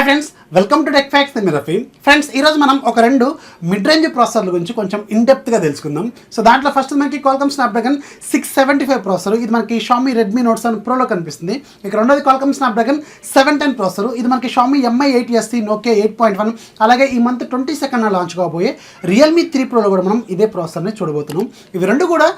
Friends, welcome to tech facts. నేను Rafi. Friends, ఈరోజు మనం ఒక రెండు మిడ్ రేంజ్ ప్రాసెసర్ల గురించి కొంచెం ఇన్డెప్త్గా తెలుసుకుందాం. సో దాంట్లో ఫస్ట్ మనకి క్వాల్కమ్ స్నాప్డ్రాగన్ 675 ప్రాసెసర్, ఇది మనకి షామీ రెడ్మీ నోట్ 7 ప్రోలో కనిపిస్తుంది. ఇక రెండోది క్వాల్కమ్ స్నాప్డ్రాగన్ 710 ప్రాసెసర్, ఇది మనకి షామీ MI 8SC నోకియా 8.1, అలాగే ఈ మంత్ 22nd లాంచ్ కాబోయే రియల్మీ 3 ప్రోలో కూడా మనం ఇదే ప్రాసెసర్ని చూడబోతున్నాం. ఇవి రెండు కూడా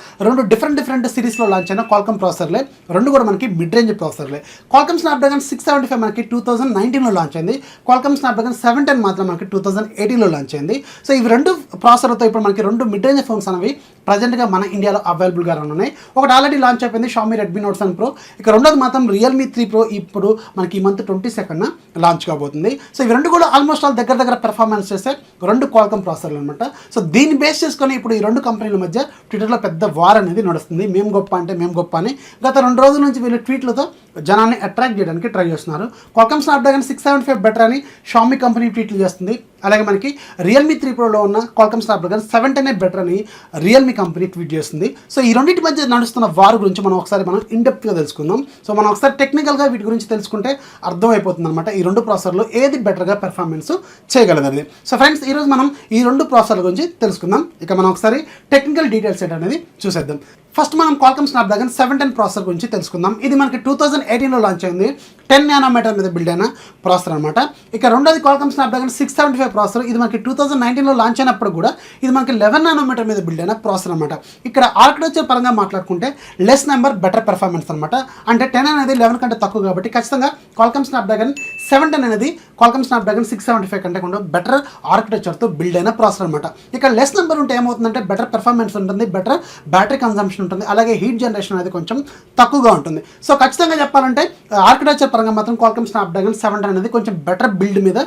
డిఫరెంట్ సిరీస్లో లాంచ్ అయిన క్వాల్కమ్ ప్రాసెసర్లే, రెండు కూడా మనకి మిడ్ రేంజ్ ప్రాసెసర్లే. క్వాల్కమ్ స్నాప్డ్రాగన్ 675 మనకి 2019లో లాంచ్ అయింది. క్వాల్కమ్ స్నాప్డ్రాగన్ 710 మాత్రం మనకి 2018లో లాంచ్ అయింది. సో ఇవి రెండు ప్రాసెసర్తో ఇప్పుడు మనకి రెండు మిడ్ రేంజ్ ఫోన్స్ అనేవి ప్రజెంట్గా మన ఇండియాలో అవైలబుల్గా ఉన్నాయి. ఒకటి ఆల్రెడీ లాంచ్ అయిపోయింది, షామీ రెడ్మీ నోట్ 7 ప్రో. ఇక రెండోది మాత్రం రియల్మీ 3 ప్రో ఇప్పుడు మనకి ఈ మంత్ 22nd లాంచ్ కాబోతుంది. సో ఇవి రెండు కూడా ఆల్మోస్ట్ ఆల్ దగ్గర పెర్ఫార్మెన్స్ చేసే రెండు క్వాల్కమ్ ప్రాసెసర్లు అనమాట. సో దీన్ని బేస్ చేసుకొని ఇప్పుడు ఈ రెండు కంపెనీల మధ్య ట్విట్టర్లో పెద్ద వార్ అనేది నడుస్తుంది. మేము గొప్ప అంటే మేము గొప్ప అని గత 2 రోజుల నుంచి వీళ్ళు ట్వీట్లతో జనాన్ని అట్రాక్ట్ చేయడానికి ట్రై చేస్తున్నారు. క్వాల్కమ్ స్నాప్డ్రాగన్ 675 బెటర్ అని షామీ కంపెనీ ట్వీట్లు చేస్తుంది. అలాగే మనకి రియల్మీ 3 ప్రోలో ఉన్న క్వాల్కమ్ స్నాప్డ్రాగన్ 710 బెటర్ అని రియల్మీ కంపెనీ ట్వీట్ చేస్తుంది. సో ఈ రెండింటి మధ్య నడుస్తున్న వార్ గురించి మనం ఇన్డెప్త్గా తెలుసుకుందాం. సో మనం ఒకసారి టెక్నికల్గా వీటి గురించి తెలుసుకుంటే అర్థమైపోతుంది అనమాట ఈ రెండు ప్రాసెసర్లు ఏది బెటర్గా పెర్ఫార్మెన్స్ చేయగలదనేది. సో ఫ్రెండ్స్, ఈరోజు మనం ఈ రెండు ప్రాసెసర్ల గురించి తెలుసుకుందాం. ఇక మనం ఒకసారి టెక్నికల్ డీటెయిల్స్ ఏంటనేది చూసేద్దాం. ఫస్ట్ మనం క్వాల్కమ్ స్నాప్డ్రాగన్ 710 ప్రాసెసర్ గురించి తెలుసుకుందాం. ఇది మనకి 2018లో లాంచ్ అయింది. 10 నానోమీటర్ మీద బిల్డ్ అయిన ప్రాసెసర్ అనమాట. ఇక రెండోది క్వాల్కమ్ స్నాప్డ్రాగన్ 675 ప్రాసెసర్, ఇది మనకి 2019లో లాంచ్ అయినప్పుడు కూడా ఇది మనకి 11 నానోమీటర్ మీద బిల్డ్ అయిన ప్రాసెసర్ అనమాట. ఇక్కడ ఆర్కిటెక్చర్ పరంగా మాట్లాడుకుంటే లెస్ నెంబర్ బెటర్ పెర్ఫార్మెన్స్ అనమాట. అంటే 10 అనేది 11 కంటే తక్కువ కాబట్టి ఖచ్చితంగా క్వాల్కమ్ స్నాప్డ్రాగన్ 710 అనేది క్వాల్కమ్ స్నాప్డ్రాగన్ 675 కంటే కూడా బెటర్ ఆర్కిటెక్చర్తో బిల్డ్ అయిన ప్రాసెసర్ అనమాట. ఇక్కడ లెస్ నెంబర్ ఉంటే ఏమవుతుందంటే బెటర్ పెర్ఫార్మెన్స్ ఉంటుంది, బెటర్ బ్యాటరీ కన్సంప్షన్ ఉంటుంది, అలాగే హీట్ జనరేషన్ అనేది కొంచెం తక్కువగా ఉంటుంది. సో ఖచ్చితంగా చెప్పాలంటే ఆర్కిటెక్చర్ పరంగా మాత్రం క్వాల్కమ్ స్నాప్డ్రాగన్ 710 అనేది కొంచెం బెటర్ బిల్డ్ మీద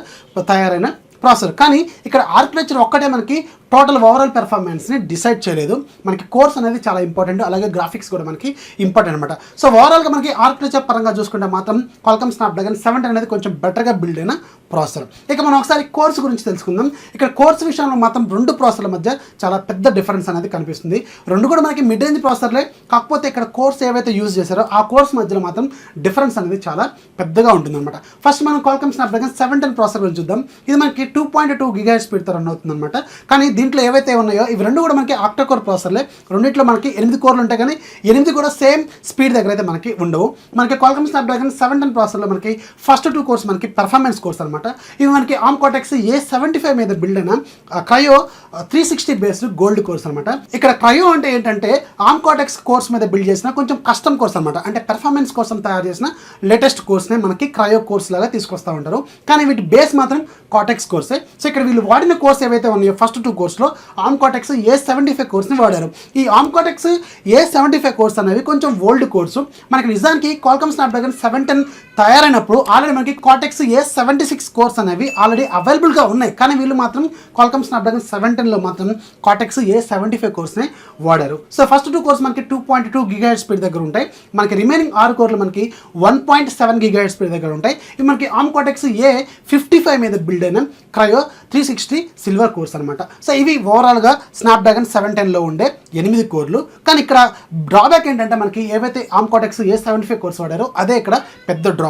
తయారైన ప్రాసెసర్. కానీ ఇక్కడ ఆర్కిటెక్చర్ ఒక్కటే మనకి టోటల్ ఓవరాల్ పెర్ఫార్మెన్స్ని డిసైడ్ చేయలేదు. మనకి కోర్స్ అనేది చాలా ఇంపార్టెంట్, అలాగే గ్రాఫిక్స్ కూడా మనకి ఇంపార్టెంట్ అనమాట. సో ఓవరాల్గా మనకి ఆర్కిటెక్చర్ పరంగా చూసుకుంటే మాత్రం క్వాల్కమ్ స్నాప్డ్రాగన్ 710 అనేది కొంచెం బెటర్గా బిల్డ్ అయిన ప్రాసెసర్. ఇక మనం ఒకసారి కోర్స్ గురించి తెలుసుకుందాం. ఇక్కడ కోర్స్ విషయంలో మాత్రం రెండు ప్రాసెసర్ల మధ్య చాలా పెద్ద డిఫరెన్స్ అనేది కనిపిస్తుంది. రెండు కూడా మనకి మిడ్ రేంజ్ ప్రాసెసర్లే, కాకపోతే ఇక్కడ కోర్స్ ఏవైతే యూజ్ చేశారో ఆ కోర్స్ మధ్యలో మాత్రం డిఫరెన్స్ అనేది చాలా పెద్దగా ఉంటుంది అనమాట. ఫస్ట్ మనం క్వాల్కమ్ స్నాప్డ్రాగన్ 710 ప్రాసెసర్ గురించి చూద్దాం. ఇది మనకి 2.2 GHz స్పీడ్తో రన్ అవుతుంది అనమాట. కానీ దీంట్లో ఏవైతే ఉన్నాయో ఇవి రెండు కూడా మనకి ఆక్టా కోర్ ప్రాసెసర్లే. రెండింటిలో మనకి 8 కోర్లు ఉంటాయి, కానీ 8 కూడా సేమ్ స్పీడ్ దగ్గర అయితే మనకి ఉండవు. మనకి క్వాల్కమ్ స్నాప్డ్రాగన్ 710 ప్రాసెసర్లో మనకి ఫస్ట్ 2 కోర్స్ మనకి పెర్ఫార్మెన్స్ కోర్స్ అనమాట. ఇవి మనకి ఆర్మ్ కార్టెక్స్ A75 మీద బిల్డ్ అయిన క్రయో 360 బేస్డ్ గోల్డ్ కోర్స్ అనమాట. ఇక్కడ క్రయో అంటే ఏంటంటే ఆర్మ్ కార్టెక్స్ కోర్స్ మీద బిల్డ్ చేసిన కొంచెం కస్టమ్ కోర్స్ అనమాట. అంటే పెర్ఫార్మెన్స్ కోసం తయారు చేసిన లేటెస్ట్ కోర్స్నే మనకి క్రయో కోర్స్ లాగా తీసుకొస్తూ ఉంటారు. కానీ వీటి బేస్ మాత్రం కార్టెక్స్ కోర్సే. సో ఇక్కడ వీళ్ళు వాడిన కోర్స్ ఏవైతే ఉన్నాయో ఫస్ట్ 2 కోర్స్లో ఆర్మ్ కార్టెక్స్ A75 కోర్స్ని వాడారు. ఈ ఆర్మ్ కార్టెక్స్ A75 కోర్స్ అనేవి కొంచెం ఓల్డ్ కోర్సు. మనకి నిజానికి క్వాల్కమ్ స్నాప్డ్రాగన్ 710 తయారైనప్పుడు ఆల్రెడీ మనకి కార్టెక్స్ A76 కోర్స్ అనేవి ఆల్రెడీ అవైలబుల్గా ఉన్నాయి. కానీ వీళ్ళు మాత్రం క్వాల్కమ్ స్నాప్డ్రాగన్ 710లో మాత్రం కార్టెక్స్ A75 కోర్స్ని వాడారు. సో ఫస్ట్ 2 కోర్స్ మనకి 2.2 GHz స్పీడ్ దగ్గర ఉంటాయి. మనకి రిమైనింగ్ 6 కోర్లు మనకి 1.7 GHz స్పీడ్ దగ్గర ఉంటాయి. ఇవి మనకి ఆర్మ్ కార్టెక్స్ A55 మీద బిల్డ్ అయిన క్రయో 360 సిల్వర్ కోర్స్ అనమాట. సో ఇవి ఓవరాల్గా స్నాప్డ్రాగన్ 710లో ఉండే 8 కోర్లు. కానీ ఇక్కడ డ్రాబ్యాక్ ఏంటంటే మనకి ఏవైతే ఆర్మ్ కార్టెక్స్ A75 కోర్స్ వాడారో అదే ఇక్కడ పెద్ద డ్రాబ్యాక్.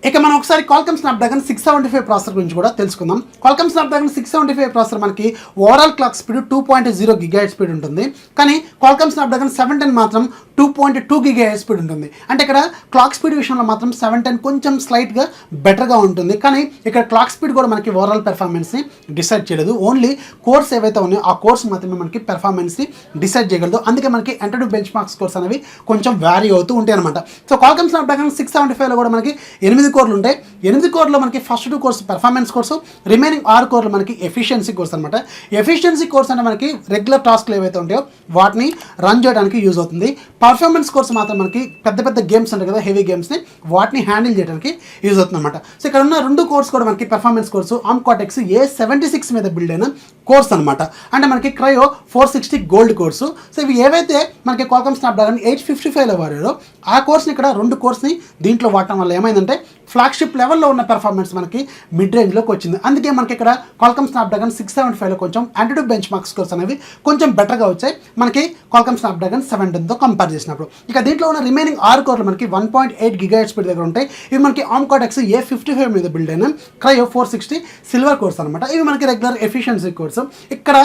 ఇక మనం ఒకసారి క్వాల్కమ్ స్నాప్డ్రాగన్ 675 ప్రాసెసర్ గురించి కూడా తెలుసుకుందాం. క్వాల్కమ్ స్నాప్డ్రాగన్ 675 ప్రాసెసర్ మనకి overall clock speed 2.0 GHz speed ఉంటుంది. కానీ క్వాల్కమ్ స్నాప్డ్రాగన్ 710 మాత్రం 2.2 GHz స్పీడ్ ఉంటుంది. అంటే ఇక్కడ క్లాక్ స్పీడ్ విషయంలో మాత్రం 710 కొంచెం స్లైట్గా బెటర్గా ఉంటుంది. కానీ ఇక్కడ క్లాక్ స్పీడ్ కూడా మనకి ఓవరాల్ పెర్ఫార్మెన్స్ని డిసైడ్ చేయలేదు. ఓన్లీ కోర్స్ ఏవైతే ఉన్నాయో ఆ కోర్స్ మాత్రమే మనకి పెర్ఫార్మెన్స్ని డిసైడ్ చేయగలదు. అందుకే మనకి ఎంటర్ బెంచ్ మార్క్స్ కోర్స్ అనేవి కొంచెం వ్యారీ అవుతూ ఉంటాయి అనమాట. సో క్వాల్కమ్ స్నాప్డ్రాగన్ 675లో కూడా మనకి 8 కోర్లు ఉంటాయి. 8 కోర్లో మనకి first 2 course performance course, remaining 6 కోర్లు మనకి ఎఫిషియన్సీ కోర్స్ అనమాట. ఎఫిషియన్సీ కోర్స్ అంటే మనకి రెగ్యులర్ టాస్క్లు ఏవైతే ఉంటాయో వాటిని రన్ చేయడానికి యూజ్ అవుతుంది. పర్ఫార్మెన్స్ కోర్స్ మాత్రం మనకి పెద్ద గేమ్స్ ఉంటాయి కదా, హెవీ గేమ్స్ని వాటిని హ్యాండిల్ చేయడానికి యూజ్ అవుతుంది అనమాట. సో ఇక్కడ ఉన్న 2 కోర్స్ కూడా మనకి performance course arm cortex A76 మీద బిల్డ్ అయిన కోర్స్ అనమాట. అంటే మనకి క్రయో 460 గోల్డ్ కోర్సు. సో ఇవి ఏవైతే మనకి క్వాల్కమ్ స్నాప్డ్రాగన్ 855లో వాడారో ఆ కోర్స్ని ఇక్కడ 2 కోర్స్ని దీంట్లో వాడటం వల్ల ఏమైందంటే ఫ్లాగ్షిప్ లెవెల్లో ఉన్న పెర్ఫార్మెన్స్ మనకి మిడ్ రేంజ్లోకి వచ్చింది. అందుకే మనకి ఇక్కడ క్వాల్కమ్ స్నాప్డ్రాగన్ 675లో కొంచెం యాంటిట్యూడ్ బెంచ్ మార్క్స్ స్కోర్స్ అనేవి కొంచెం బెటర్గా వచ్చాయి మనకి క్వాల్కమ్ స్నాప్డ్రాగన్ 710తో కంపేర్ చేసినప్పుడు. ఇక దీంట్లో ఉన్న రిమైనింగ్ 6 కోర్లు మనకి 1.8 GHz స్పీడ్ దగ్గర ఉంటాయి. ఇవి మనకి ఆర్మ్ కార్టెక్స్ A55 మీద బిల్డ్ అయిన క్రయో 460 సిల్వర్ కోర్స్ అనమాట. ఇవి మనకి రెగ్యులర్ ఎఫిషియన్సీ కోర్స్. ఇక్కడ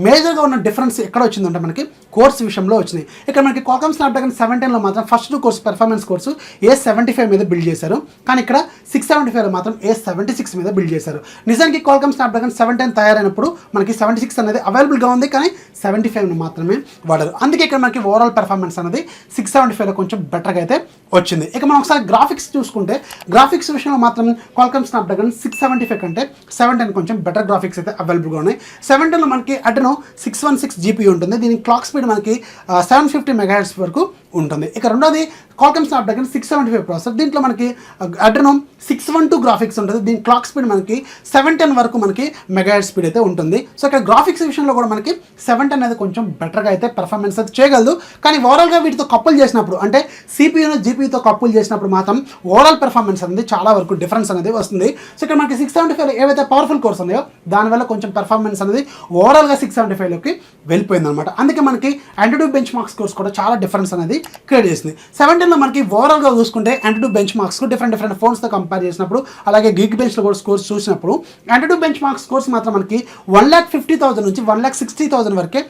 మేజర్గా ఉన్న డిఫరెన్స్ ఎక్కడ వచ్చిందంటే మనకి కోర్స్ విషయంలో వచ్చినాయి. ఇక్కడ మనకి Qualcomm Snapdragon 710లో మాత్రం first 2 course performance course A75 మీద బిల్డ్ చేశారు. కానీ ఇక్కడ 675లో మాత్రం A76 మీద బిల్డ్ చేశారు. నిజానికి Qualcomm Snapdragon 710 తయారైనప్పుడు మనకి 76 అనేది అవైలబుల్గా ఉంది, కానీ 75 మాత్రమే వాడారు. అందుకే ఇక్కడ మనకి ఓవరాల్ పెర్ఫార్మెన్స్ అనేది 675లో కొంచెం బెటర్గా అయితే వచ్చింది. ఇక మనం ఒకసారి గ్రాఫిక్స్ చూసుకుంటే గ్రాఫిక్స్ విషయంలో మాత్రం Qualcomm Snapdragon 675 కంటే 710 కొంచెం బెటర్ గ్రాఫిక్స్ అయితే అవైలబుల్గా ఉన్నాయి. 710లో మనకి Adreno 616 GPU ఉంటుంది. దీని క్లాక్ స్పీడ్ మనకి 750 MHz వరకు ఉంటుంది. ఇక రెండోది Qualcomm Snapdragon 675 ప్రాసెసర్. దీంట్లో మనకి Adreno 612 గ్రాఫిక్స్ ఉంటుంది. దీని క్లాక్ స్పీడ్ మనకి 710 వరకు మనకి మెగాహెర్ట్జ్ స్పీడ్ అయితే ఉంటుంది. సో ఇక్కడ గ్రాఫిక్స్ విషయంలో కూడా మనకి 710 అనేది కొంచెం బెటర్గా అయితే పెర్ఫార్మెన్స్ అయితే చేయగలదు. కానీ ఓవరాల్గా వీటితో కప్పుల్ చేసినప్పుడు అంటే సిపియూను జీపీయూతో కప్పుల్ చేసినప్పుడు మాత్రం ఓవరాల్ పెర్ఫార్మెన్స్ అనేది చాలా వరకు డిఫరెన్స్ అనేది వస్తుంది. సో ఇక్కడ మనకి 675 ఏవైతే పవర్ఫుల్ కోర్స్ ఉన్నాయో దానివల్ల కొంచెం పెర్ఫార్మెన్స్ అనేది ఓవరాల్గా 675లోకి వెళ్ళిపోయింది అనమాట. అందుకే మనకి AnTuTu బెంచ్ మార్క్స్ కోర్స్ కూడా చాలా డిఫరెన్స్ అనేది క్రియేట్ చేసింది. 710లో మనకి ఓవరాల్గా చూసుకుంటే AnTuTu బెంచ్ మార్క్స్ డిఫరెంట్ ఫోన్స్తో కంపేర్ చేసినప్పుడు అలాగే గిగ్ బెంచ్లో కూడా స్కోర్స్ చూసినప్పుడు AnTuTu బెంచ్ మార్క్స్ స్కోర్స్ మాత్రం మనకి 1,50,000 నుంచి 1,60,000 వరకే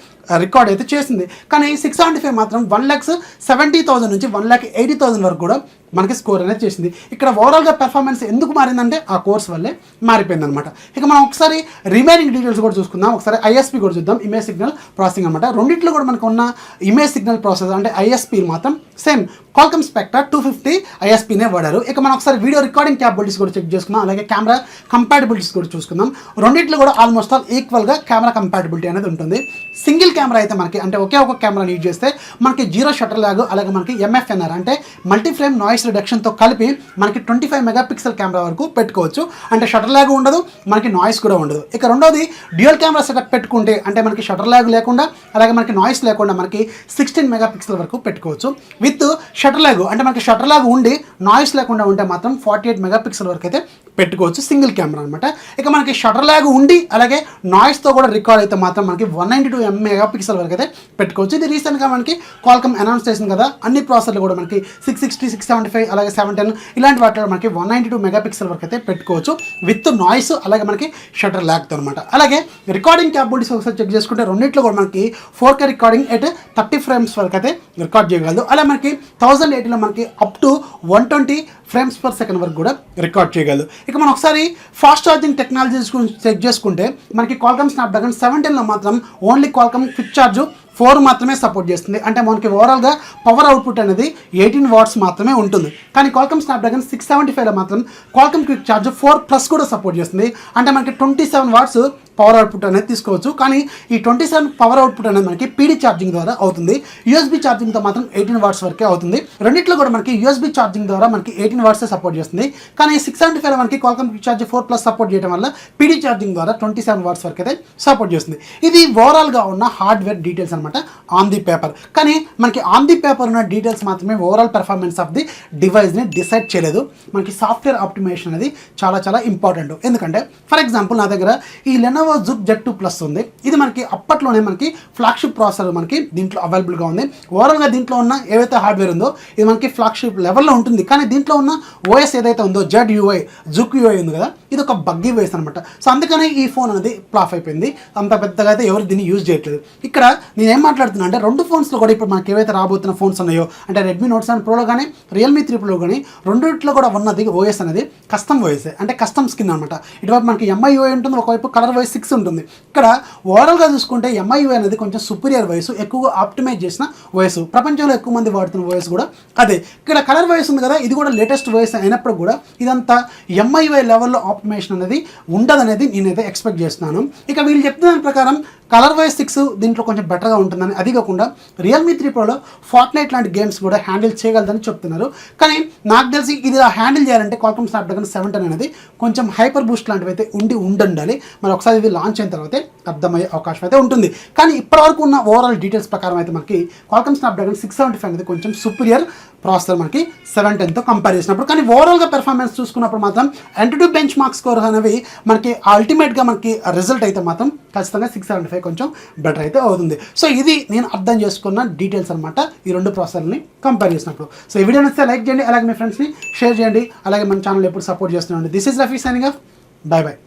రికార్డ్ అయితే చేసింది. కానీ 675 మాత్రం 1,70,000 నుంచి 1,80,000 వరకు కూడా మనకి స్కోర్ అనేది చేసింది. ఇక్కడ ఓవరాల్గా పెర్ఫార్మెన్స్ ఎందుకు మారిందంటే ఆ కోర్స్ వల్లే మారిపోయింది అనమాట. ఇక మనం ఒకసారి రిమైనింగ్ డీటెయిల్స్ కూడా చూసుకుందాం. ఒకసారి ఐఎస్పీ కూడా చూద్దాం. ఇమేజ్ సిగ్నల్ ప్రాసెసింగ్ అనమాట. రెండింటిలో కూడా మనకు ఉన్న ఇమేజ్ సిగ్నల్ ప్రాసెస్ అంటే ఐఎస్పీ మాత్రం సేమ్ Qualcomm Spectra 250 ఐఎస్పీనే వాడారు. ఇక మనం ఒకసారి వీడియో రికార్డింగ్ క్యాపబిలిటీస్ కూడా చెక్ చేసుకుందాం. అలాగే కెమెరా కంపాటబిలిటీస్ కూడా చూసుకుందాం. రెండింటిలో కూడా ఆల్మోస్ట్ ఆల్ ఈక్వల్గా కెమెరా కంపాటబిలిటీ అనేది ఉంటుంది. సింగిల్ కెమెరా అయితే మనకి అంటే ఒకే ఒక కెమెరాని యూజ్ చేస్తే మనకి 0 షట్టర్ ల్యాగ్ అలాగే మనకి MFNR అంటే మల్టీ ఫ్రేమ్ నాయిస్ రిడక్షన్తో కలిపి మనకి 25 మెగాపిక్సెల్ కెమెరా వరకు పెట్టుకోవచ్చు. అంటే షట్టర్ ల్యాగ్ ఉండదు, మనకి నాయిస్ కూడా ఉండదు. ఇక రెండోది డ్యూయల్ కెమెరా సెటప్ పెట్టుకుంటే అంటే మనకి షట్టర్ ల్యాగ్ లేకుండా అలాగే మనకి నాయిస్ లేకుండా మనకి 16 మెగాపిక్సెల్ వరకు పెట్టుకోవచ్చు. విత్ షట్టర్ ల్యాగ్ అంటే మనకి షట్టర్ ల్యాగ్ ఉండి నాయిస్ లేకుండా ఉంటే మాత్రం 48 మెగాపిక్సెల్ వరకు అయితే పెట్టుకోవచ్చు సింగిల్ కెమెరా అనమాట. ఇక మనకి షట్టర్ ల్యాగ్ ఉండి అలాగే నాయిస్తో కూడా రికార్డ్ అయితే మాత్రం మనకి 192 మెగాపిక్సెల్ వరకు అయితే పెట్టుకోవచ్చు. ఇది రీసెంట్గా మనకి Qualcomm అనౌన్స్ చేసింది కదా. అన్ని ప్రాసెసర్లు కూడా మనకి 660, 675 అలాగే 710 ఇలాంటి వాటిలో మనకి 192 మెగాపిక్సెల్ వరకు అయితే పెట్టుకోవచ్చు విత్ నాయిస్ అలాగే మనకి షట్టర్ ల్యాగ్తో అనమాట. అలాగే రికార్డింగ్ క్యాపబిలిటీస్ ఒకసారి చెక్ చేసుకుంటే రెండింటిలో కూడా మనకి 4K రికార్డింగ్ ఎట్ 30 ఫ్రేమ్స్ వరకు అయితే రికార్డ్ చేయగలదు. అలా మనకి 1080లో మనకి up to 120 frames per second వరకు కూడా రికార్డ్ చేయగలదు. ఇక మనం ఒకసారి ఫాస్ట్ ఛార్జింగ్ టెక్నాలజీస్ గురించి చెక్ చేసుకుంటే మనకి Qualcomm Snapdragon 710లో మాత్రం ఓన్లీ Qualcomm క్విక్ ఛార్జ్ 4 మాత్రమే సపోర్ట్ చేస్తుంది. అంటే మనకి ఓవరాల్గా పవర్ అవుట్పుట్ అనేది 18 వాట్స్ మాత్రమే ఉంటుంది. కానీ Qualcomm Snapdragon 675లో మాత్రం Qualcomm క్విక్ ఛార్జ్ 4+ కూడా సపోర్ట్ చేస్తుంది. అంటే మనకి 27 వాట్స్ పవర్ అవుట్పుట్ అనేది తీసుకోవచ్చు. కానీ ఈ 27 పవర్ అవుట్పుట్ అనేది మనకి పీడీ ఛార్జింగ్ ద్వారా అవుతుంది. యూఎస్బీ ఛార్జింగ్తో మాత్రం 18 వాట్స్ వరకే అవుతుంది. రెండిట్లో కూడా మనకి యూఎస్బీ ఛార్జింగ్ ద్వారా మనకి 18 వాట్స్ సపోర్ట్ చేస్తుంది. కానీ 675 మనకి Qualcomm క్విక్ ఛార్జ్ 4+ సపోర్ట్ చేయడం వల్ల పీడీ ఛార్జింగ్ ద్వారా 27 వాట్స్ వరకు అయితే సపోర్ట్ చేస్తుంది. ఇది ఓవరాల్గా ఉన్న హార్డ్వేర్ డీటెయిల్స్ అనమాట ఆన్ ది పేపర్. కానీ మనకి ఆన్ ది పేపర్ ఉన్న డీటెయిల్స్ మాత్రమే ఓవరాల్ పెర్ఫార్మెన్స్ ఆఫ్ ది డివైస్ని డిసైడ్ చేయలేదు. మనకి సాఫ్ట్వేర్ ఆప్టిమైజేషన్ అనేది చాలా చాలా ఇంపార్టెంట్. ఎందుకంటే ఫర్ ఎగ్జాంపుల్ నా దగ్గర ఈ Lenovo Zook Z2+ ఉంది. ఇది మనకి అప్పట్లోనే మనకి ఫ్లాగ్షిప్ ప్రాసెసర్ మనకి దీంట్లో అవైలబుల్గా ఉంది. ఓవరాల్గా దీంట్లో ఉన్న ఏవైతే హార్డ్వేర్ ఉందో ఇది మనకి ఫ్లాగ్షిప్ లెవెల్లో ఉంటుంది. కానీ దీంట్లో ఉన్న ఓఎస్ ఏదైతే ఉందో ZUI Zook UI ఉంది కదా, ఇది ఒక బగ్గీ వేస్ అనమాట. సో అందుకనే ఈ ఫోన్ అనేది ఫ్లాప్ అయిపోయింది. అంత పెద్దగా అయితే ఎవరు దీన్ని యూజ్ చేయట్లేదు. ఇక్కడ నేనేం మాట్లాడుతున్నా అంటే 2 ఫోన్స్లో కూడా ఇప్పుడు మనకి ఏవైతే రాబోతున్న ఫోన్స్ ఉన్నాయో అంటే Redmi Note 7 Proలో కానీ Realme 3 Pro కానీ రెండిట్లో కూడా ఉన్నది ఓఎస్ అనేది కస్టమ్ ఓఎస్ అంటే కస్టమ్ స్కిన్ అనమాట. ఇటువైపు మనకి MIUI ఉంటుంది, ఒకవైపు ColorOS 6 ఉంటుంది. ఇక్కడ ఓవరాల్గా చూసుకుంటే MIUI అనేది కొంచెం సుపీరియర్ వాయిస్, ఎక్కువగా ఆప్టిమైజ్ చేసిన వాయిస్, ప్రపంచంలో ఎక్కువ మంది వాడుతున్న వాయిస్ కూడా అదే. ఇక్కడ ColorOS ఉంది కదా, ఇది కూడా లేటెస్ట్ వాయిస్ అయినప్పుడు కూడా ఇదంతా MIUI లెవెల్లో ఆప్టిమైజేషన్ అనేది ఉండదనేది నేనైతే ఎక్స్పెక్ట్ చేస్తున్నాను. ఇక వీళ్ళు చెప్తున్న దాని ప్రకారం ColorOS 6 దీంట్లో కొంచెం బెటర్గా ఉంటుందని, అది కాకుండా Realme 3 Proలో Fortnite లాంటి గేమ్స్ కూడా హ్యాండిల్ చేయగలదని చెప్తున్నారు. కానీ నాకు తెలిసి ఇది హ్యాండిల్ చేయాలంటే Qualcomm Snapdragon 710 అనేది కొంచెం హైపర్ బూస్ట్ లాంటివి అయితే ఉండాలి. మరి ఒకసారి ఇది లాంచ్ అయిన తర్వాత అర్థమయ్యే అవకాశం అయితే ఉంటుంది. కానీ ఇప్పటివరకు ఉన్న ఓవరాల్ డీటెయిల్స్ ప్రకారం అయితే మనకి Qualcomm Snapdragon 675 అనేది కొంచెం సుపీరియర్ ప్రాసెసర్ మనకి 710తో కంపేర్ చేసినప్పుడు. కానీ ఓవరాల్గా పెర్ఫార్మెన్స్ చూసుకున్నప్పుడు మాత్రం AnTuTu బెంచ్ మార్క్ స్కోర్ అనేవి మనకి అల్టిమేట్గా మనకి రిజల్ట్ అయితే మాత్రం ఖచ్చితంగా 675 వైఫై కొంచెం బెటర్ అయితే అవుతుంది. సో ఇది నేను అర్థం చేసుకున్న డీటెయిల్స్ అనమాట ఈ రెండు ప్రాసెసర్ని కంపేర్ చేసినప్పుడు. సో ఈ వీడియో నచ్చితే లైక్ చేయండి, అలాగే మీ ఫ్రెండ్స్ని షేర్ చేయండి, అలాగే మన ఛానల్ ఎప్పుడు సపోర్ట్ చేస్తున్నాండి. This is Rafi signing off. Bye bye.